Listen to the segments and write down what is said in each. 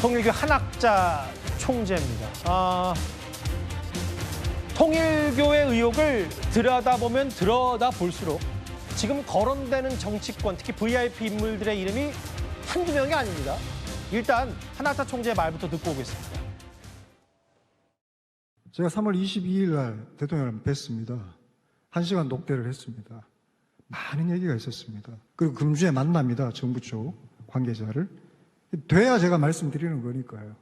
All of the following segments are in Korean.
통일교 한학자 총재입니다. 통일교의 의혹을 들여다보면 들여다볼수록 지금 거론되는 정치권, 특히 VIP 인물들의 이름이 한두 명이 아닙니다. 일단 한학자 총재의 말부터 듣고 오겠습니다. 제가 3월 22일 날 대통령을 뵀습니다. 1시간 녹대를 했습니다. 많은 얘기가 있었습니다. 그리고 금주에 만납니다. 정부 쪽 관계자를. 돼야 제가 말씀드리는 거니까요.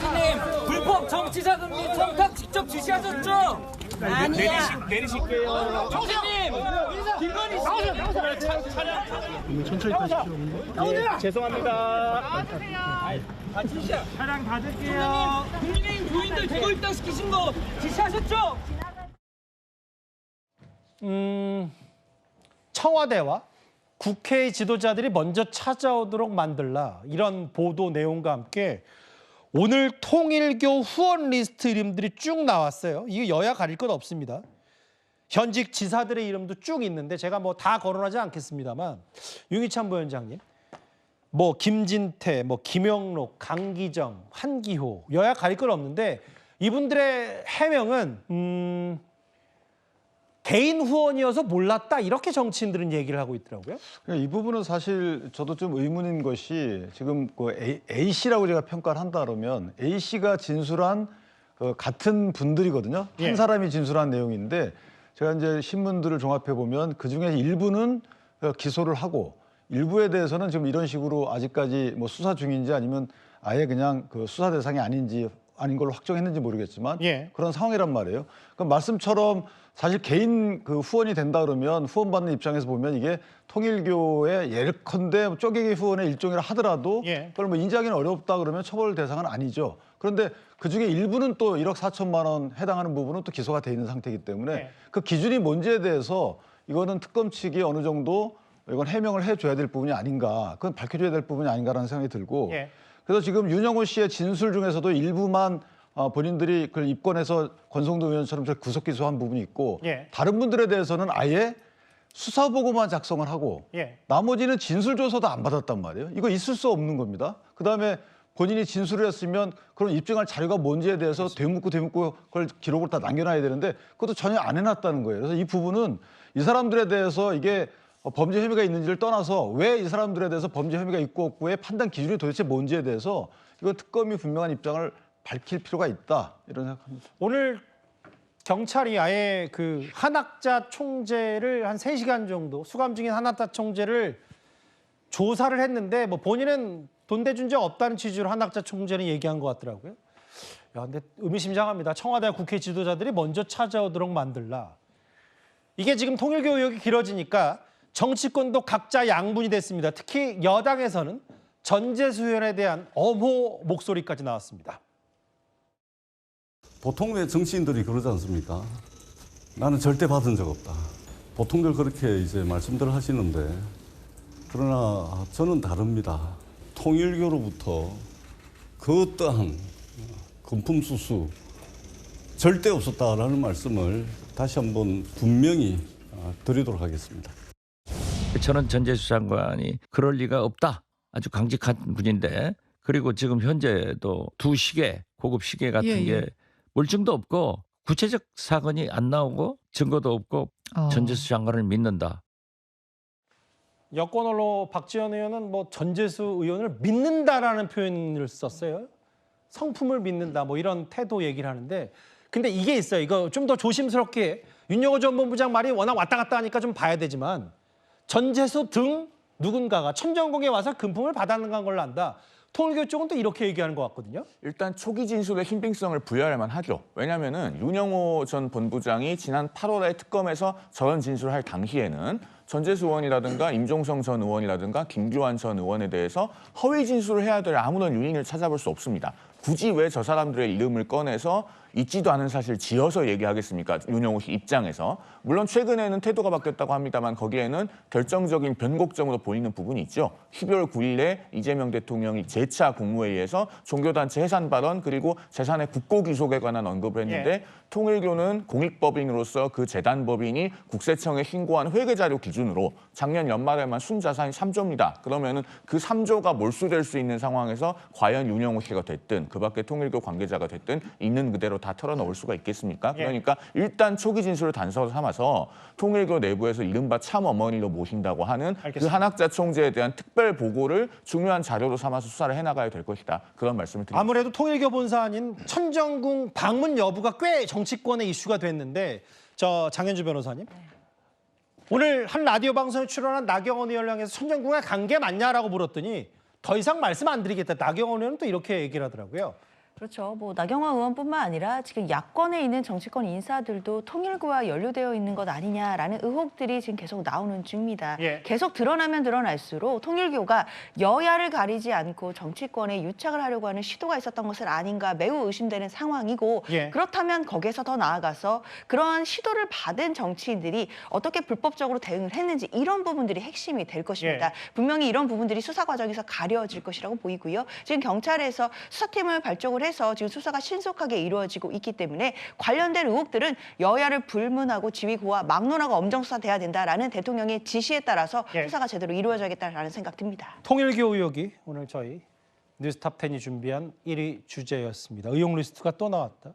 총재님, 불법 정치자금리 청탁 직접 지시하셨죠? 아니야. 내리실게요. 총재님, 김건희 씨. 천천히 타십시오. 죄송합니다. 지시야. 차량 닫을게요. 국민의힘 교인들 대거 입당시키신 거 지시하셨죠? 청와대와 국회 지도자들이 먼저 찾아오도록 만들라, 이런 보도 내용과 함께 오늘 통일교 후원 리스트 이름들이 쭉 나왔어요. 이거 여야 가릴 것 없습니다. 현직 지사들의 이름도 쭉 있는데 제가 뭐 다 거론하지 않겠습니다만, 윤희찬 부위원장님, 뭐 김진태, 뭐 김영록, 강기정, 한기호, 여야 가릴 것 없는데 이분들의 해명은 개인 후원이어서 몰랐다, 이렇게 정치인들은 얘기를 하고 있더라고요. 이 부분은 사실 저도 좀 의문인 것이, 지금 그 A씨라고 제가 평가를 한다 그러면 A씨가 진술한 그 같은 분들이거든요. 예. 한 사람이 진술한 내용인데, 제가 이제 신문들을 종합해 보면 그중에 일부는 기소를 하고 일부에 대해서는 지금 이런 식으로 아직까지 뭐 수사 중인지 아니면 아예 그냥 그 수사 대상이 아닌 걸로 확정했는지 모르겠지만 예. 그런 상황이란 말이에요. 그 말씀처럼 사실 개인 그 후원이 된다 그러면 후원받는 입장에서 보면 이게 통일교의 예컨대 쪼개기 후원의 일종이라 하더라도 예. 그걸 뭐 인지하기는 어렵다 그러면 처벌 대상은 아니죠. 그런데 그중에 일부는 또 1억 4천만 원 해당하는 부분은 또 기소가 돼 있는 상태이기 때문에 예. 그 기준이 뭔지에 대해서 이거는 특검 측이 어느 정도 이건 해명을 해줘야 될 부분이 아닌가, 그건 밝혀줘야 될 부분이 아닌가라는 생각이 들고, 예. 그래서 지금 윤영호 씨의 진술 중에서도 일부만 본인들이 그걸 입건해서 권성동 의원처럼 구속 기소한 부분이 있고, 예. 다른 분들에 대해서는 아예 수사 보고만 작성을 하고 예. 나머지는 진술 조서도 안 받았단 말이에요. 이거 있을 수 없는 겁니다. 그다음에 본인이 진술을 했으면 그럼 입증할 자료가 뭔지에 대해서 되묻고 그걸 기록을 다 남겨놔야 되는데 그것도 전혀 안 해놨다는 거예요. 그래서 이 부분은 이 사람들에 대해서 이게 범죄 혐의가 있는지를 떠나서 왜 이 사람들에 대해서 범죄 혐의가 있고 없고의 판단 기준이 도대체 뭔지에 대해서 이건 특검이 분명한 입장을 밝힐 필요가 있다, 이런 생각합니다. 오늘 경찰이 아예 그 한학자 총재를 한 3시간 정도, 수감 중인 한학자 총재를 조사를 했는데 뭐 본인은 돈 대준 적 없다는 취지로 한학자 총재는 얘기한 것 같더라고요. 야, 근데 의미심장합니다. 청와대와 국회 지도자들이 먼저 찾아오도록 만들라. 이게 지금 통일교 의혹이 길어지니까 정치권도 각자 양분이 됐습니다. 특히 여당에서는 전재수 의원에 대한 엄호 목소리까지 나왔습니다. 보통 왜 정치인들이 그러지 않습니까? 나는 절대 받은 적 없다. 보통들 그렇게 이제 말씀들 하시는데, 그러나 저는 다릅니다. 통일교로부터 그 어떠한 금품 수수 절대 없었다라는 말씀을 다시 한번 분명히 드리도록 하겠습니다. 저는 전재수 장관이 그럴 리가 없다. 아주 강직한 분인데, 그리고 지금 현재도 두 시계, 고급 시계 같은 게 물증도 없고 구체적 사건이 안 나오고 증거도 없고 전재수 장관을 믿는다. 여권 언론 박지원 의원은 뭐 전재수 의원을 믿는다라는 표현을 썼어요. 성품을 믿는다, 뭐 이런 태도 얘기를 하는데, 근데 이게 있어요. 이거 좀 더 조심스럽게, 윤영호 전 본부장 말이 워낙 왔다 갔다 하니까 좀 봐야 되지만, 전재수 등 누군가가 천정궁에 와서 금품을 받아간 걸로 안다. 통일교 쪽은 또 이렇게 얘기하는 것 같거든요. 일단 초기 진술의 신빙성을 부여할 만하죠. 왜냐하면은 윤영호 전 본부장이 지난 8월에 특검에서 저런 진술을 할 당시에는 전재수 의원이라든가 임종성 전 의원이라든가 김규환 전 의원에 대해서 허위 진술을 해야 될 아무런 유인을 찾아볼 수 없습니다. 굳이 왜 저 사람들의 이름을 꺼내서 있지도 않은 사실 지어서 얘기하겠습니까? 윤영호 씨 입장에서. 물론 최근에는 태도가 바뀌었다고 합니다만 거기에는 결정적인 변곡점으로 보이는 부분이 있죠. 12월 9일에 이재명 대통령이 제4 국무회의에서 종교단체 해산 발언 그리고 재산의 국고 귀속에 관한 언급을 했는데 통일교는 공익법인으로서 그 재단법인이 국세청에 신고한 회계자료 기준으로 작년 연말에만 순자산이 3조입니다. 그러면은 그 3조가 몰수될 수 있는 상황에서 과연 윤영호 씨가 됐든 그 밖에 통일교 관계자가 됐든 있는 그대로 다 털어놓을 수가 있겠습니까? 그러니까 일단 초기 진술을 단서 삼아서 통일교 내부에서 이른바 참어머니로 모신다고 하는 그 한학자 총재에 대한 특별 보고를 중요한 자료로 삼아서 수사를 해나가야 될 것이다. 그런 말씀을 드립니다. 아무래도 통일교 본사 아닌 천정궁 방문 여부가 꽤 정치권의 이슈가 됐는데 저 장현주 변호사님 오늘 한 라디오 방송에 출연한 나경원 의원을 향해서 천정궁에 간 게 맞냐라고 물었더니 더 이상 말씀 안 드리겠다. 나경원 의원은 또 이렇게 얘기를 하더라고요. 그렇죠. 뭐 나경원 의원뿐만 아니라 지금 야권에 있는 정치권 인사들도 통일교와 연루되어 있는 것 아니냐라는 의혹들이 지금 계속 나오는 중입니다. 계속 드러나면 드러날수록 통일교가 여야를 가리지 않고 정치권에 유착을 하려고 하는 시도가 있었던 것은 아닌가 매우 의심되는 상황이고 그렇다면 거기에서 더 나아가서 그런 시도를 받은 정치인들이 어떻게 불법적으로 대응을 했는지 이런 부분들이 핵심이 될 것입니다. 분명히 이런 부분들이 수사 과정에서 가려질 것이라고 보이고요. 지금 경찰에서 수사팀을 발족을 해서 지금 수사가 신속하게 이루어지고 있기 때문에 관련된 의혹들은 여야를 불문하고 지휘고와 막론하고 엄정 수사돼야 된다라는 대통령의 지시에 따라서 수사가 제대로 이루어져야겠다라는 생각 듭니다. 통일교 의혹이 오늘 저희 뉴스탑10이 준비한 1위 주제였습니다. 의혹 리스트가 또 나왔다.